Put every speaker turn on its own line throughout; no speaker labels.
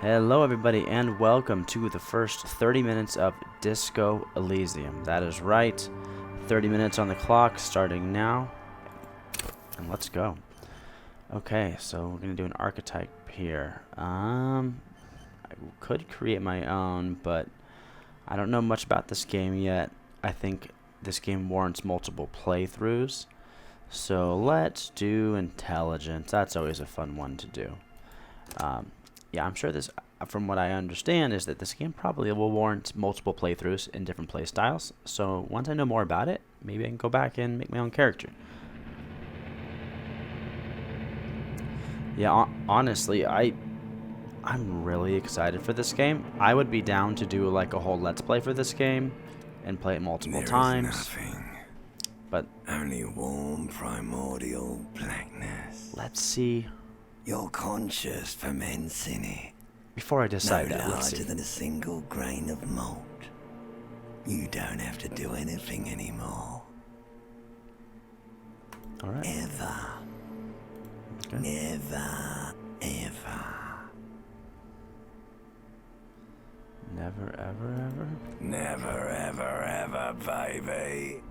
Hello everybody and welcome to the first 30 minutes of Disco Elysium. That is right, 30 minutes on the clock starting now, and let's go. Okay, so we're going to do an archetype here. I could create my own, but I don't know much about this game yet. I think this game warrants multiple playthroughs, so let's do intelligence. That's always a fun one to do. Yeah, I'm sure this, from what I understand, is that this game probably will warrant multiple playthroughs in different play styles. So once I know more about it, maybe I can go back and make my own character. Yeah, honestly, I'm really excited for this game. I would be down to do like a whole let's play for this game and play it multiple times.
Nothing.
But
Only warm primordial blackness.
let's see.
Your conscious ferments in it.
Before I decide
No
that, let's
larger
see.
than a single grain of malt. You don't have to do anything anymore.
All right.
Ever.
Okay.
Never, ever.
Never, ever, ever.
Never, ever, ever, baby.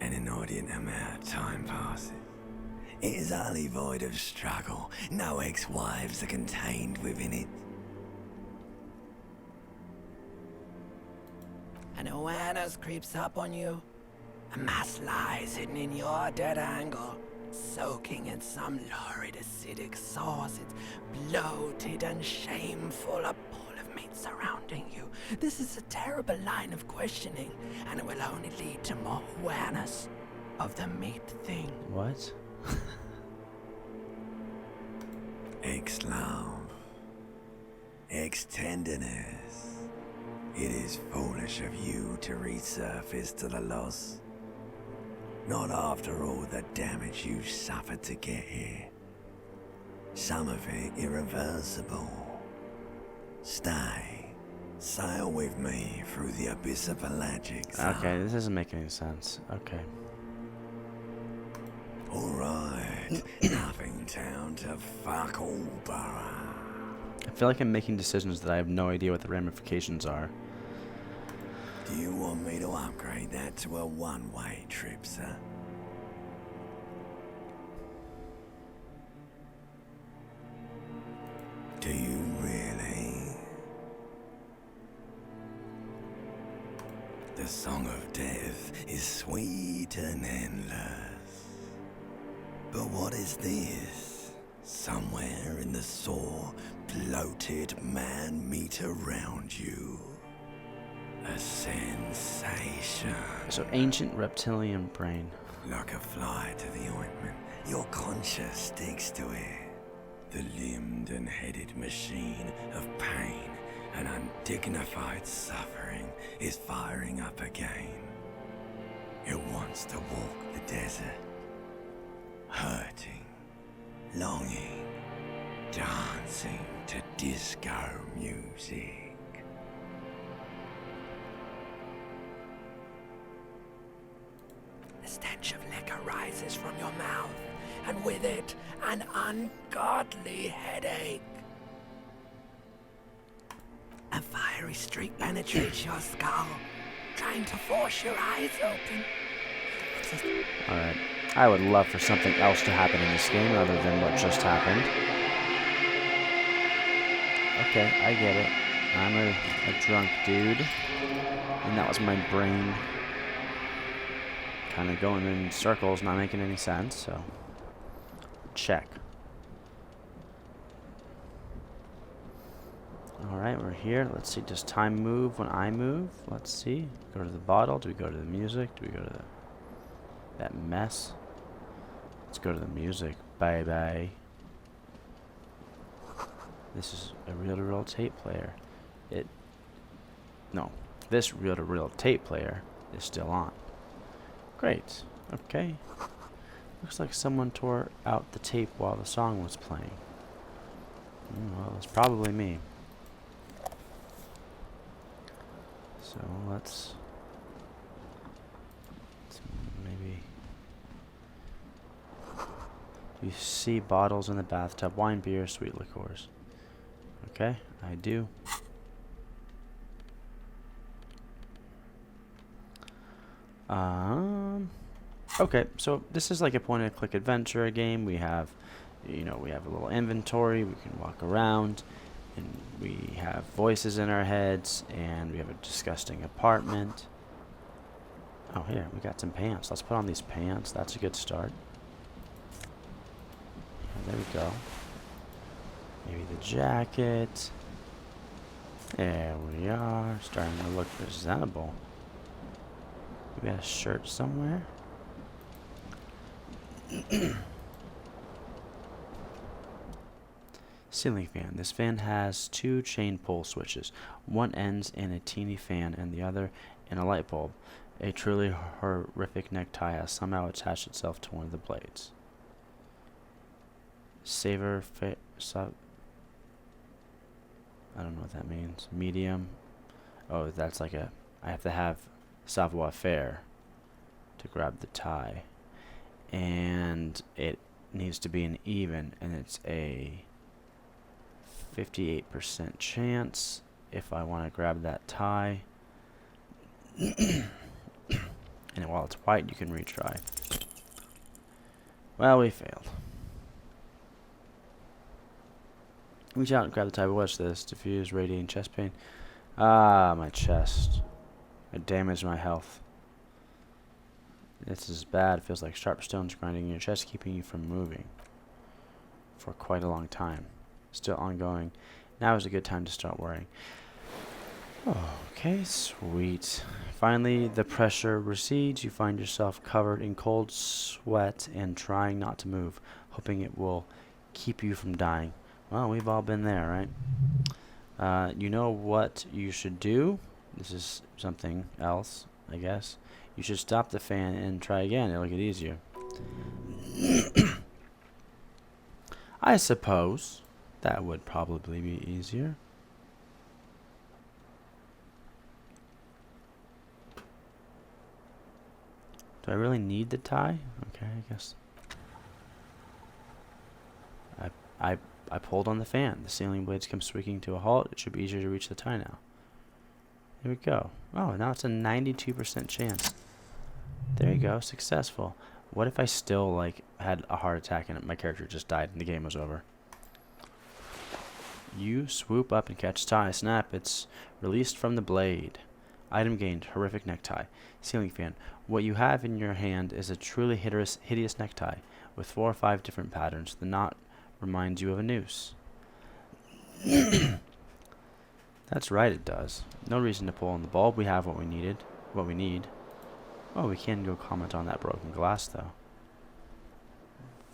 An inordinate amount of time passes. It is utterly void of struggle. No ex-wives are contained within it. An awareness creeps up on you. A mass lies hidden in your dead angle, soaking in some lurid acidic sauce. It's bloated and shameful, a pool of meat surrounding you. This is a terrible line of questioning, and it will only lead to more awareness of the meat thing.
What?
Ex-love, ex-tenderness. It is foolish of you to resurface to the loss. Not after all the damage you suffered to get here. Some of it irreversible. Stay. Sail with me through the abyss of pelagic zone.
Okay, this doesn't make any sense. Okay.
Alright. Nothing down to fuck all borough.
I feel like I'm making decisions that I have no idea what the ramifications are.
Do you want me to upgrade that to a one-way trip, sir? Do you really? The song of death is sweet and endless. But what is this? Somewhere in the sore, bloated man meat around you. A sensation.
So ancient reptilian brain.
Like a fly to the ointment, your conscience sticks to it. The limbed and headed machine of pain and undignified suffering is firing up again. It wants to walk the desert, hurting, longing, dancing to disco music. The stench of liquor rises from your mouth, and with it, an ungodly headache. A fiery streak penetrates your skull, trying to force your eyes open.
Alright. I would love for something else to happen in this game other than what just happened. Okay, I get it. I'm a drunk dude. And that was my brain kind of going in circles, not making any sense, so check. Alright, we're here. Let's see, does time move when I move? Let's see. Go to the bottle. Do we go to the music? Do we go to that mess? Let's go to the music. Bye-bye. This is a reel-to-reel tape player. This reel-to-reel tape player is still on. Great. Okay. Looks like someone tore out the tape while the song was playing. Well, it's probably me. So let's maybe. You see bottles in the bathtub, wine, beer, sweet liqueurs. Okay, I do. Okay, so this is like a point-and-click adventure game. We have, we have a little inventory. We can walk around, and we have voices in our heads, and we have a disgusting apartment. Oh, here, we got some pants. Let's put on these pants. That's a good start. Yeah, there we go. Maybe the jacket. There we are. Starting to look presentable. We got a shirt somewhere. Ceiling fan. This fan has two chain pull switches. One ends in a teeny fan and the other in a light bulb. A truly horrific necktie has somehow attached itself to one of the blades. I don't know what that means. Medium. Oh, that's like I have to have savoir faire to grab the tie. And it needs to be an even, and it's a 58% chance if I want to grab that tie. And while it's white, you can retry. Well, we failed. Reach out and grab the tie. Watch this. Diffuse, radiating chest pain. Ah, my chest. It damaged my health. This is bad. It feels like sharp stones grinding in your chest, keeping you from moving for quite a long time. Still ongoing. Now is a good time to start worrying. Okay, sweet. Finally, the pressure recedes. You find yourself covered in cold sweat and trying not to move, hoping it will keep you from dying. Well, we've all been there, right? You know what you should do? This is something else, I guess. You should stop the fan and try again. It'll get easier. I suppose that would probably be easier. Do I really need the tie? Okay, I guess. I pulled on the fan. The ceiling blades come squeaking to a halt. It should be easier to reach the tie now. There we go. Oh, now it's a 92% chance. There you go. Successful. What if I still, had a heart attack and my character just died and the game was over? You swoop up and catch tie. Snap. It's released from the blade. Item gained. Horrific necktie. Ceiling fan. What you have in your hand is a truly hideous necktie with 4 or 5 different patterns. The knot reminds you of a noose. That's right, it does. No reason to pull on the bulb. We have what we need. Oh, we can go comment on that broken glass, though.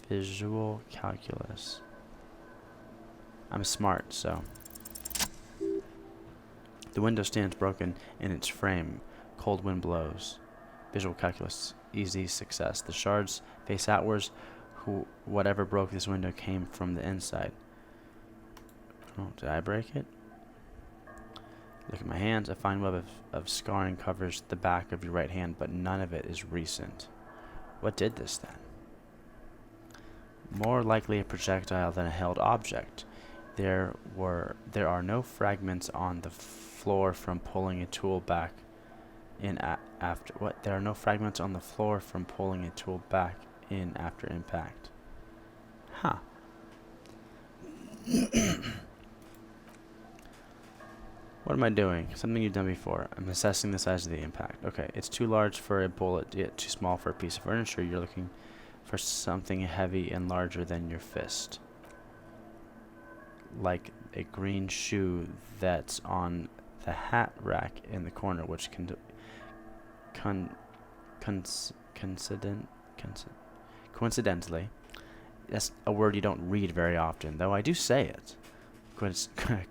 Visual calculus. I'm smart, so. The window stands broken in its frame. Cold wind blows. Visual calculus. Easy success. The shards face outwards. Whatever broke this window came from the inside. Oh, did I break it? Look at my hands. A fine web of scarring covers the back of your right hand, but none of it is recent. What did this then? More likely a projectile than a held object. There are no fragments on the floor from pulling a tool back in after what? There are no fragments on the floor from pulling a tool back in after impact. Huh. What am I doing? Something you've done before. I'm assessing the size of the impact. Okay, it's too large for a bullet, yet too small for a piece of furniture. You're looking for something heavy and larger than your fist. Like a green shoe that's on the hat rack in the corner, which coincidentally, that's a word you don't read very often, though I do say it.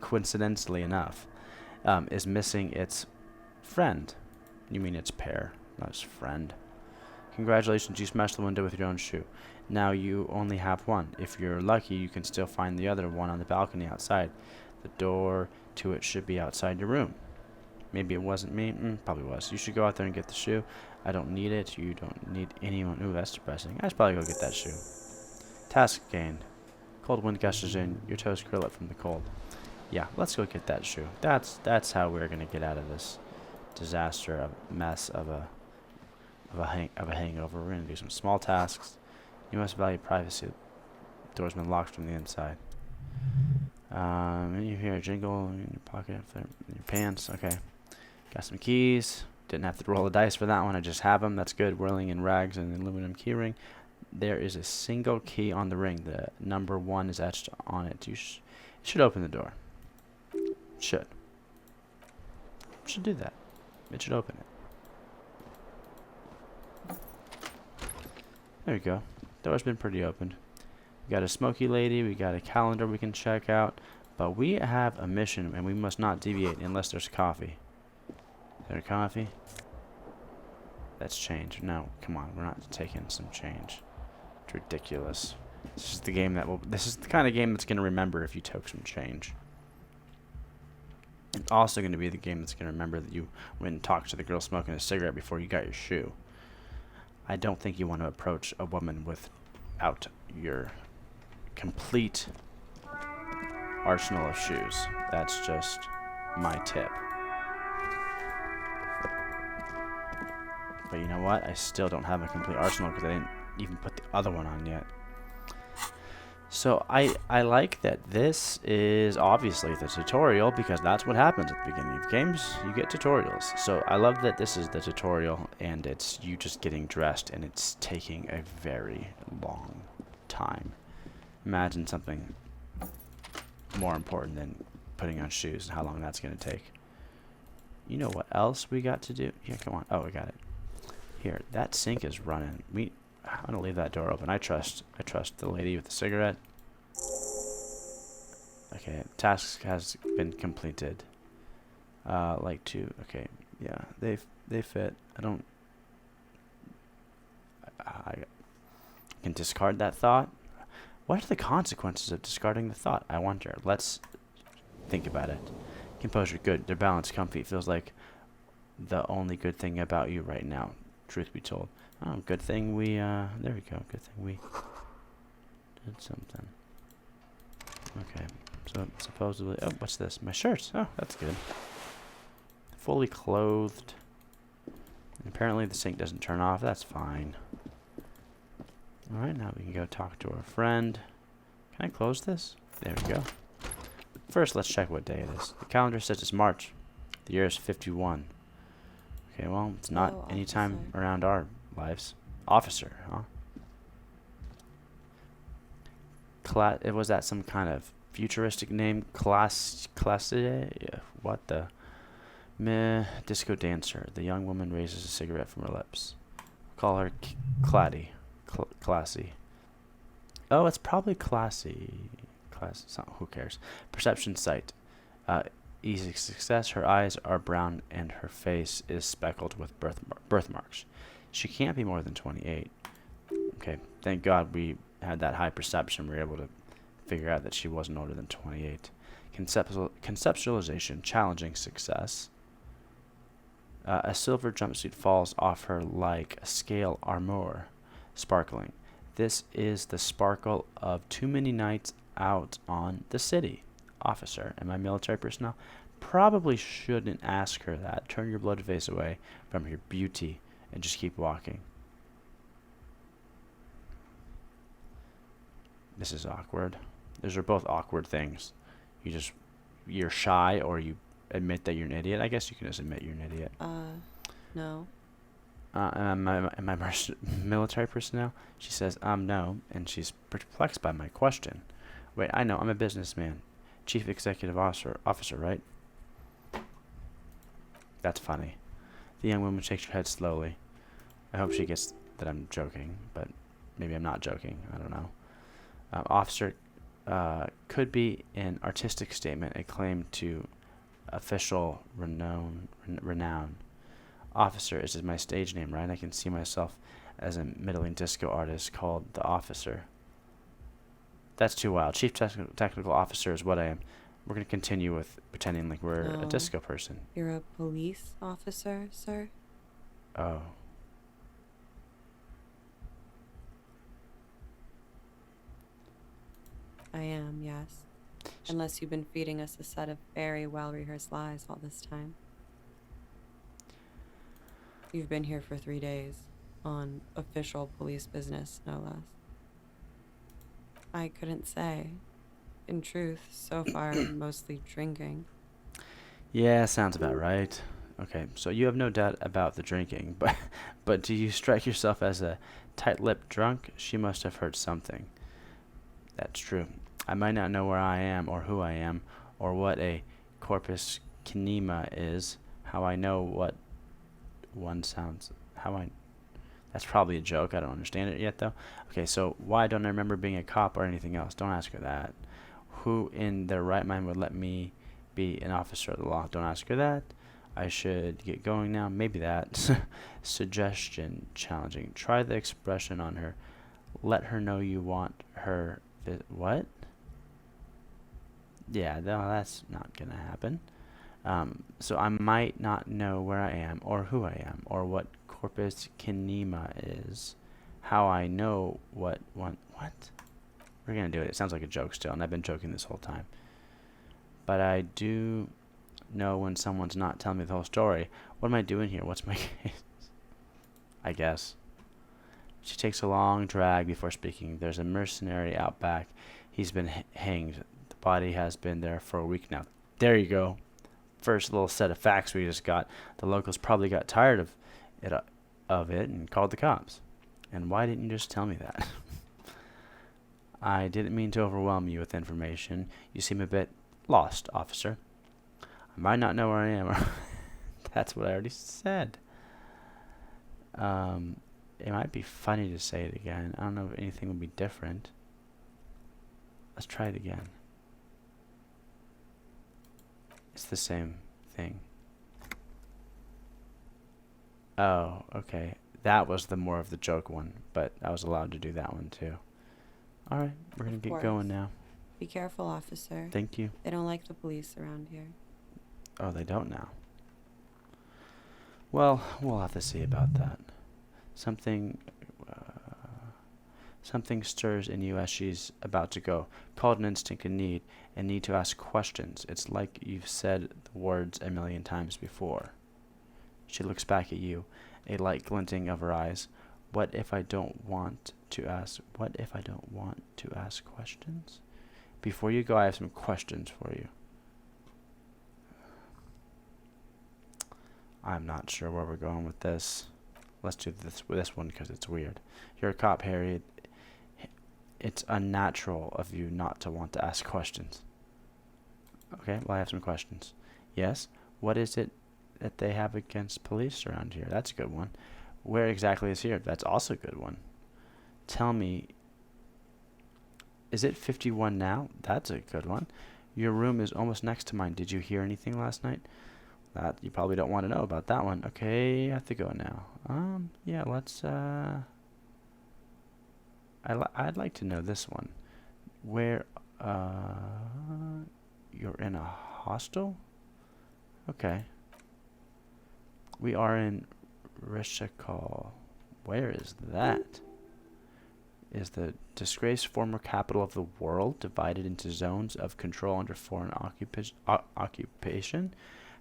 Coincidentally enough, is missing its friend. You mean its pair, not its friend. Congratulations, you smashed the window with your own shoe. Now you only have one. If you're lucky, you can still find the other one on the balcony outside. The door to it should be outside your room. Maybe it wasn't me. Probably was. You should go out there and get the shoe. I don't need it. You don't need anyone. Ooh, that's depressing. I should probably go get that shoe. Task gained. Cold wind gushes in. Your toes curl up from the cold. Yeah, let's go get that shoe. That's how we're gonna get out of this disaster, of mess of a hangover. We're gonna do some small tasks. You must value privacy. The door's been locked from the inside. And you hear a jingle in your pocket, in your pants. Okay, got some keys. Didn't have to roll the dice for that one. I just have them. That's good. Whirling in rags and an aluminum key ring. There is a single key on the ring. The number 1 is etched on it. You should open the door. Should do that. It should open it. There you go. Door's been pretty opened. We got a smoky lady. We got a calendar we can check out. But we have a mission, and we must not deviate unless there's coffee. Is there coffee? That's change. No, come on. We're not taking some change. It's ridiculous. This is the game that will. This is the kind of game that's gonna remember if you took some change. It's also going to be the game that's going to remember that you went and talked to the girl smoking a cigarette before you got your shoe. I don't think you want to approach a woman without your complete arsenal of shoes. That's just my tip. But you know what? I still don't have a complete arsenal because I didn't even put the other one on yet. So I like that this is obviously the tutorial, because that's what happens at the beginning of games. You get tutorials. So I love that this is the tutorial and it's you just getting dressed, and it's taking a very long time. Imagine something more important than putting on shoes and how long that's going to take. You know what else we got to do? Here, come on. Oh, we got it. Here, that sink is running. I'm gonna leave that door open. I trust the lady with the cigarette. Okay, task has been completed. Like two. Okay, yeah, they fit. I can discard that thought. What are the consequences of discarding the thought? I wonder. Let's think about it. Composure, good. They're balanced, comfy. Feels like the only good thing about you right now. Truth be told. Oh, good thing we, there we go. Good thing we did something. Okay, so supposedly, oh, what's this? My shirt. Oh, that's good. Fully clothed. And apparently the sink doesn't turn off. That's fine. Alright, now we can go talk to our friend. Can I close this? There we go. First, let's check what day it is. The calendar says it's March. The year is 51. Okay, well, it's not any time around our lives. Officer, huh? Was that some kind of futuristic name? What the? Meh. Disco dancer. The young woman raises a cigarette from her lips. Call her classy. Oh, it's probably classy. Who cares? Perception sight. Easy success. Her eyes are brown and her face is speckled with birthmarks. She can't be more than 28. Okay, thank God we had that high perception. We were able to figure out that she wasn't older than 28. Conceptualization, challenging success. A silver jumpsuit falls off her like a scale armor, sparkling. This is the sparkle of too many nights out on the city. Officer, am I military personnel? Probably shouldn't ask her that. Turn your blood face away from her beauty and just keep walking. This is awkward. Those are both awkward things. You're shy, or you admit that you're an idiot. I guess you can just admit you're an idiot.
No.
Am I military personnel? She says, no, and she's perplexed by my question. Wait, I know, I'm a businessman. Chief Executive Officer, right? That's funny. The young woman shakes her head slowly. I hope she gets that I'm joking, but maybe I'm not joking. I don't know. Officer could be an artistic statement, a claim to official renown. Officer is my stage name, right? I can see myself as a middling disco artist called the Officer. That's too wild. Chief Technical Officer is what I am. We're going to continue with pretending like we're a disco person.
You're a police officer, sir?
Oh.
I am, yes. Unless you've been feeding us a set of very well-rehearsed lies all this time. You've been here for 3 days, on official police business, no less. I couldn't say. In truth, so far, mostly drinking.
Yeah, sounds about right. Okay, so you have no doubt about the drinking, but do you strike yourself as a tight-lipped drunk? She must have heard something. That's true. I might not know where I am or who I am or what a corpus kinema is. How I know what one sounds. That's probably a joke. I don't understand it yet, though. Okay, so why don't I remember being a cop or anything else? Don't ask her that. Who in their right mind would let me be an officer of the law? Don't ask her that. I should get going now. Maybe that. Suggestion challenging. Try the expression on her. Let her know you want her. What? Yeah, no, that's not gonna happen. So I might not know where I am or who I am or what corpus kinema is. How I know what one. What? We're gonna do it. It sounds like a joke still, and I've been joking this whole time. But I do know when someone's not telling me the whole story. What am I doing here? What's my case? I guess. She takes a long drag before speaking. There's a mercenary out back. He's been hanged. The body has been there for a week now. There you go. First little set of facts we just got. The locals probably got tired of it and called the cops. And why didn't you just tell me that? I didn't mean to overwhelm you with information. You seem a bit lost, officer. I might not know where I am. That's what I already said. It might be funny to say it again. I don't know if anything would be different. Let's try it again. It's the same thing. Oh, okay. That was the more of the joke one, but I was allowed to do that one too. Alright, we're gonna get going now.
Be careful, officer.
Thank you.
They don't like the police around here.
Oh, they don't now. Well, we'll have to see about that. Something stirs in you as she's about to go. Called an instinct of need and need to ask questions. It's like you've said the words a million times before. She looks back at you, a light glinting of her eyes. What if I don't want to ask? What if I don't want to ask questions? Before you go, I have some questions for you. I'm not sure where we're going with this. Let's do this one because it's weird. You're a cop, Harry. It's unnatural of you not to want to ask questions. Okay, well, I have some questions. Yes? What is it that they have against police around here? That's a good one. Where exactly is here? That's also a good one. Tell me, is it 51 now? That's a good one. Your room is almost next to mine. Did you hear anything last night? That you probably don't want to know about that one. Okay, I have to go now. Yeah, let's, I'd like to know this one. Where, you're in a hostel? Okay. We are in Rishikal. Where is that? Is the disgraced former capital of the world divided into zones of control under foreign occupation?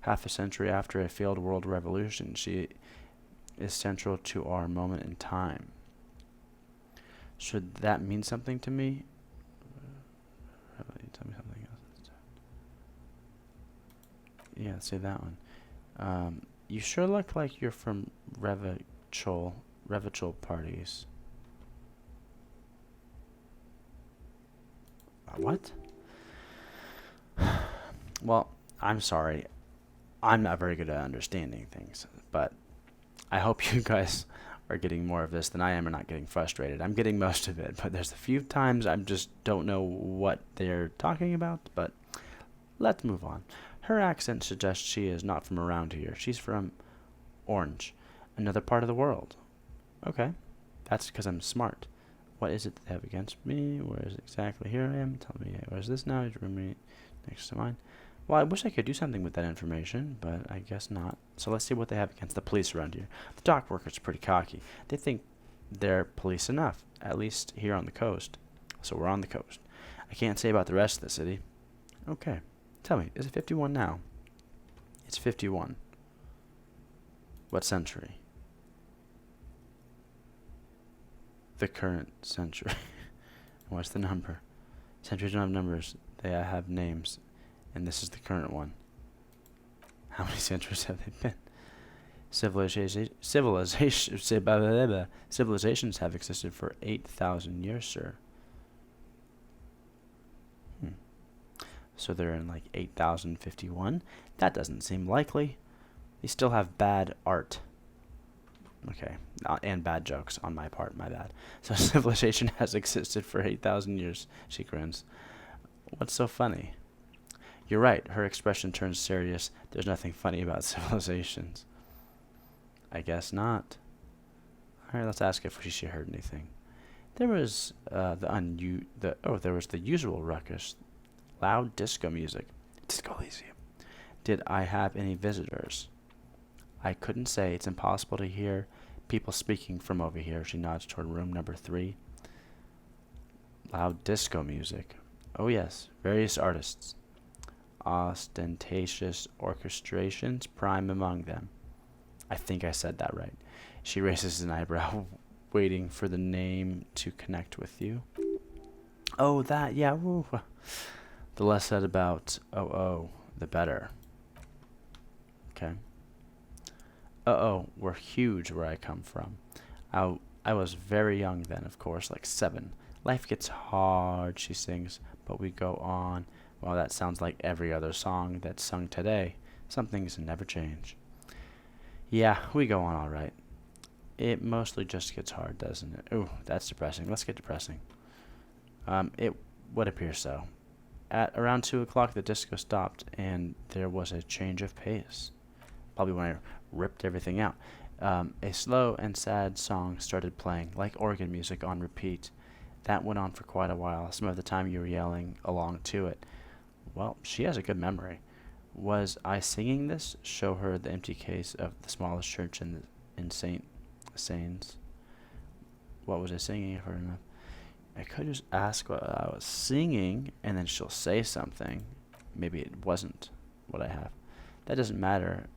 Half a century after a failed world revolution, she is central to our moment in time. Should that mean something to me? Tell me something else. Yeah, say that one. You sure look like you're from Revachol parties. What? Well, I'm sorry. I'm not very good at understanding things, but I hope you guys are getting more of this than I am and not getting frustrated. I'm getting most of it, but there's a few times I just don't know what they're talking about, but let's move on. Her accent suggests she is not from around here. She's from Orange, another part of the world. Okay, that's because I'm smart. What is it that they have against me? Where is it exactly? Here I am. Tell me, where is this now? Is your roommate next to mine? Well, I wish I could do something with that information, but I guess not. So let's see what they have against the police around here. The dock workers are pretty cocky. They think they're police enough, at least here on the coast. So we're on the coast. I can't say about the rest of the city. Okay. Tell me, is it 51 now? It's 51. What century? The current century. What's the number? Centuries don't have numbers. They have names. And this is the current one. How many centuries have they been? Civilizations have existed for 8,000 years, sir. So they're in like 8051. That doesn't seem likely. They still have bad art. Okay, and bad jokes on my part, my bad. So civilization has existed for 8,000 years, she grins. What's so funny? You're right, her expression turns serious. There's nothing funny about civilizations. I guess not. Alright, let's ask if she heard anything. There was there was the usual ruckus. Loud disco music. Disco Elysium. Did I have any visitors? I couldn't say. It's impossible to hear people speaking from over here. She nods toward room number 3. Loud disco music. Oh yes, various artists. Ostentatious orchestrations, prime among them. I think I said that right. She raises an eyebrow, waiting for the name to connect with you. Oh, that, yeah. Woo. The less said about the better. Okay. Were huge where I come from. I was very young then, of course, like 7. Life gets hard, she sings, but we go on. Well, that sounds like every other song that's sung today. Some things never change. Yeah, we go on all right. It mostly just gets hard, doesn't it? Ooh, that's depressing. Let's get depressing. It would appear so. At around 2 o'clock, the disco stopped, and there was a change of pace. Probably when I ripped everything out. A slow and sad song started playing, like organ music on repeat. That went on for quite a while. Some of the time you were yelling along to it. Well, she has a good memory. Was I singing this? Show her the empty case of the smallest church in St. Sains. What was I singing for enough? I could just ask what I was singing, and then she'll say something. Maybe it wasn't what I have. That doesn't matter.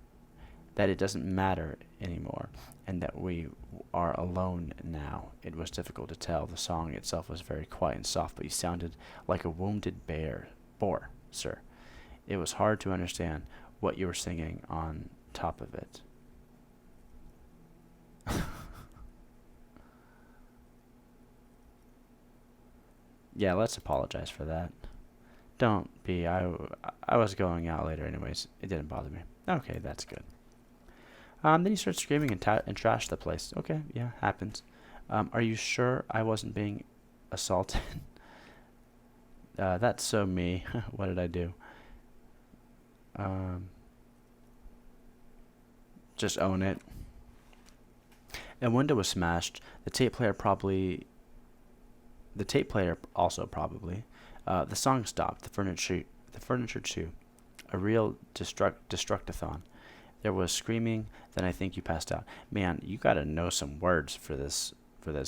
That it doesn't matter anymore, and that we are alone now. It was difficult to tell. The song itself was very quiet and soft, but you sounded like a wounded boar, sir. It was hard to understand what you were singing on top of it. Yeah, let's apologize for that. Don't be. I was going out later anyways. It didn't bother me. Okay, that's good. Then you start screaming and trash the place. Okay, yeah, happens. Are you sure I wasn't being assaulted? That's so me. What did I do? Just own it. A window was smashed. The tape player also probably. The song stopped. The furniture too. A real destructathon. There was screaming. Then I think you passed out. Man, you gotta know some words for this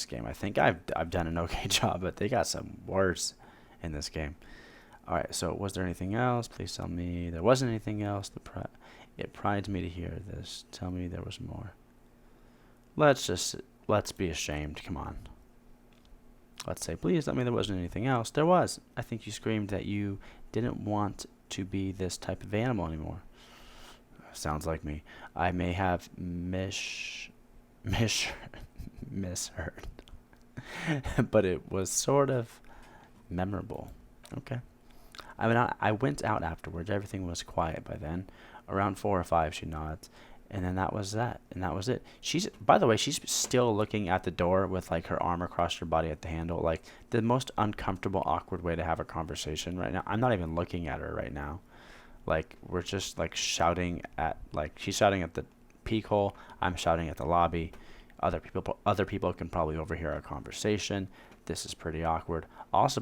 game. I think I've done an okay job, but they got some words in this game. All right. So was there anything else? Please tell me there wasn't anything else. It prides me to hear this. Tell me there was more. Let's be ashamed. Come on. Let's say, please tell me there wasn't anything else. There was. I think you screamed that you didn't want to be this type of animal anymore. Sounds like me. I may have misheard. But it was sort of memorable. Okay. I mean, I went out afterwards. Everything was quiet by then. Around 4 or 5, she nods. And then that was that. And that was it. By the way, she's still looking at the door with, like, her arm across her body at the handle. Like, the most uncomfortable, awkward way to have a conversation right now. I'm not even looking at her right now. Like, we're just, like, shouting at, like, she's shouting at the peak hole. I'm shouting at the lobby. Other people can probably overhear our conversation. This is pretty awkward. Also,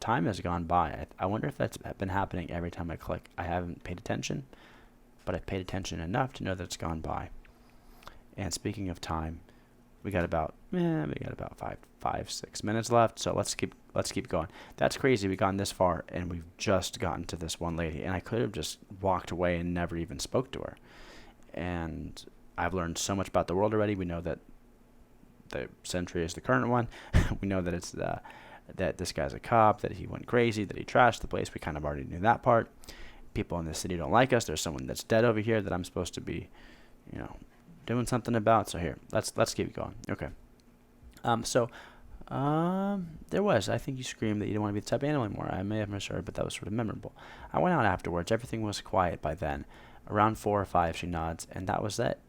time has gone by. I wonder if that's been happening every time I click. I haven't paid attention, but I've paid attention enough to know that it's gone by. And speaking of time, We got about 6 minutes left, so let's keep going. That's crazy. We've gone this far, and we've just gotten to this one lady, and I could have just walked away and never even spoke to her. And I've learned so much about the world already. We know that the Sentry is the current one. We know that it's that this guy's a cop, that he went crazy, that he trashed the place. We kind of already knew that part. People in this city don't like us. There's someone that's dead over here that I'm supposed to be, doing something about. So here, let's keep going. Okay. There was. I think you screamed that you didn't want to be the type of animal anymore. I may have misheard, but that was sort of memorable. I went out afterwards. Everything was quiet by then. Around 4 or 5, she nods, and that was it.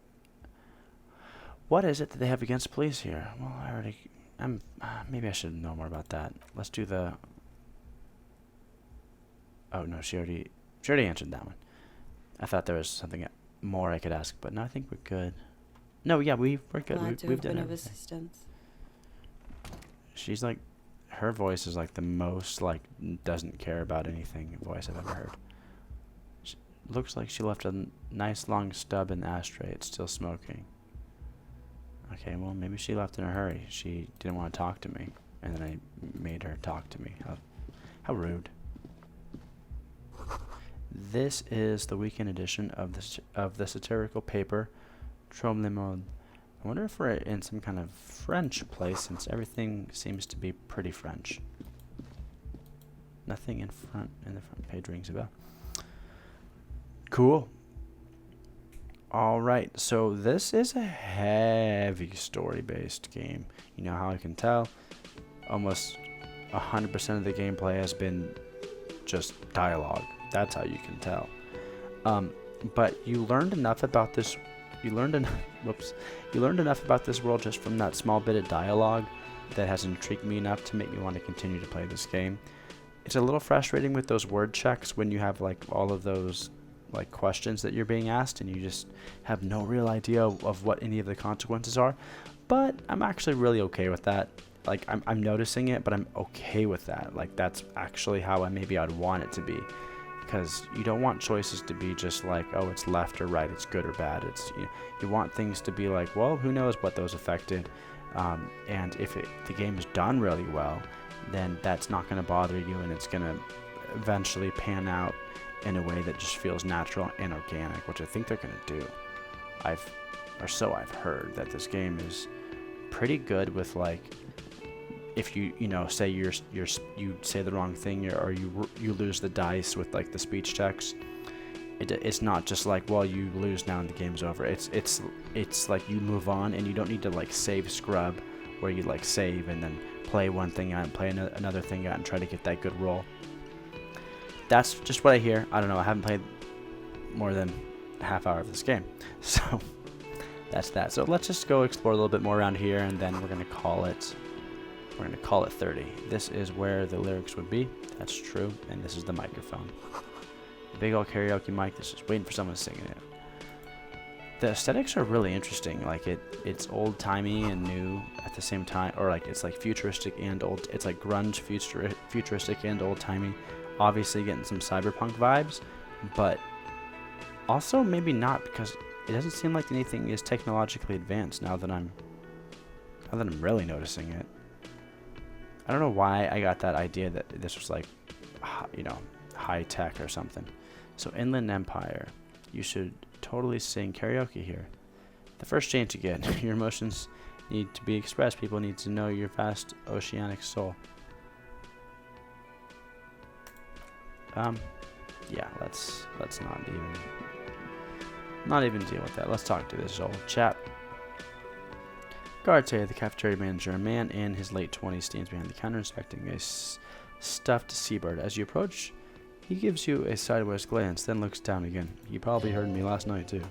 What is it that they have against police here? Well, maybe I should know more about that. Let's do the... Oh, no, she already answered that one. I thought there was something more I could ask, but no, I think we're good. No, yeah, we're good. We've done everything.
Assistance.
She's like, her voice is like the most like doesn't care about anything voice I've ever heard. She looks like she left a nice long stub in the ashtray. It's still smoking. Okay, well maybe she left in a hurry. She didn't want to talk to me, and then I made her talk to me. How rude. This is the weekend edition of the satirical paper Trom Le Monde. I wonder if we're in some kind of French place, since everything seems to be pretty French. Nothing in the front page rings a bell. Cool. All right, so this is a heavy story-based game. You know how I can tell? Almost 100% of the gameplay has been just dialogue. That's how you can tell. But you learned enough about this. You learned enough about this world just from that small bit of dialogue that has intrigued me enough to make me want to continue to play this game. It's a little frustrating with those word checks when you have like all of those like questions that you're being asked and you just have no real idea of what any of the consequences are. But I'm actually really okay with that. Like I'm noticing it, but I'm okay with that. Like that's actually how I'd want it to be. Because you don't want choices to be just like, oh, it's left or right, it's good or bad. It's you want things to be like, well, who knows what those affected. And if the game is done really well, then that's not going to bother you, and it's going to eventually pan out in a way that just feels natural and organic, which I think they're going to do. I've heard that this game is pretty good with like, if you say you say the wrong thing or you lose the dice with like the speech checks, it's not just like, well, you lose now and the game's over. It's like you move on and you don't need to like save scrub where you like save and then play one thing out and play another thing out and try to get that good roll. That's just what I hear. I don't know. I haven't played more than a half hour of this game, so that's that. So let's just go explore a little bit more around here, and then we're gonna call it 30. This is where the lyrics would be. That's true. And this is the microphone. The big old karaoke mic. This is waiting for someone singing it. The aesthetics are really interesting. Like it's old timey and new at the same time, or like it's like futuristic and old. It's like grunge, futuristic and old timey. Obviously getting some cyberpunk vibes, but also maybe not, because it doesn't seem like anything is technologically advanced now that I'm really noticing it. I don't know why I got that idea that this was like, high tech or something. So Inland Empire, you should totally sing karaoke here. The first chance you get, your emotions need to be expressed. People need to know your vast oceanic soul. Yeah, let's not even deal with that. Let's talk to this old chap. Guards say the cafeteria manager, a man in his late 20s, stands behind the counter inspecting a stuffed seabird. As you approach, he gives you a sideways glance, then looks down again. You probably heard me last night, too.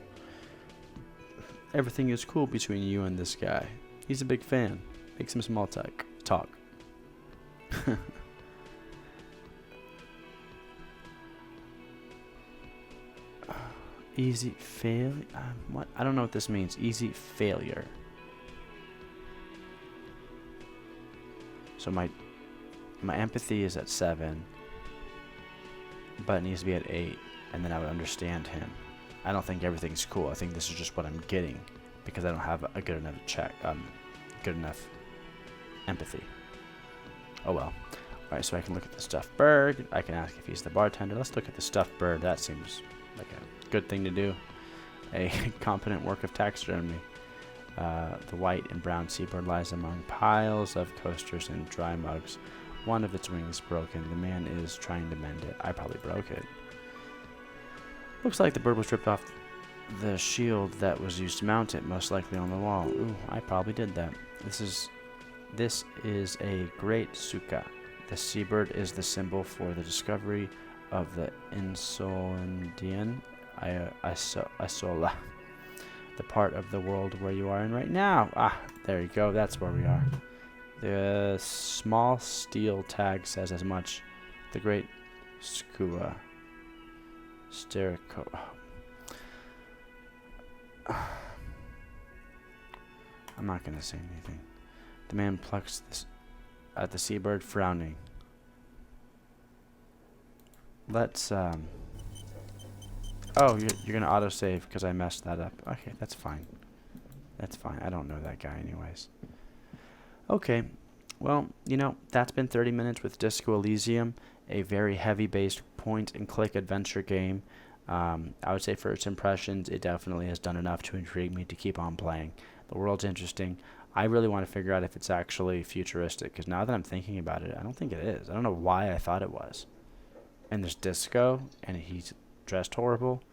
Everything is cool between you and this guy. He's a big fan. Make some small talk. Easy failure? What? I don't know what this means. Easy failure. So my empathy is at 7, but it needs to be at 8, and then I would understand him. I don't think everything's cool. I think this is just what I'm getting because I don't have a good enough good enough empathy. Oh well. Alright, so I can look at the stuffed bird. I can ask if he's the bartender. Let's look at the stuffed bird. That seems like a good thing to do. A competent work of taxidermy. The white and brown seabird lies among piles of coasters and dry mugs. One of its wings broken. The man is trying to mend it. I probably broke it. Looks like the bird was ripped off the shield that was used to mount it, most likely on the wall. Ooh, I probably did that. This is a great suka. The seabird is the symbol for the discovery of the Insolindian Isola, the part of the world where you are in right now. Ah, there you go. That's where we are. The small steel tag says as much. The great skua. Sterico. I'm not going to say anything. The man plucks this at the seabird, frowning. Let's, Oh, you're going to autosave because I messed that up. Okay, that's fine. That's fine. I don't know that guy anyways. Okay. Well, you know, that's been 30 minutes with Disco Elysium, a very heavy-based point-and-click adventure game. I would say for its impressions, it definitely has done enough to intrigue me to keep on playing. The world's interesting. I really want to figure out if it's actually futuristic, because now that I'm thinking about it, I don't think it is. I don't know why I thought it was. And there's Disco, and he's dressed horrible.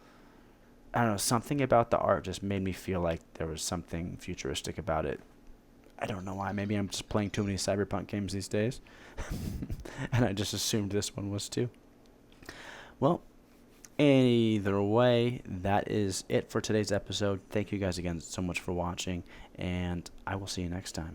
I don't know, something about the art just made me feel like there was something futuristic about it. I don't know why. Maybe I'm just playing too many Cyberpunk games these days. And I just assumed this one was too. Well, either way, that is it for today's episode. Thank you guys again so much for watching, and I will see you next time.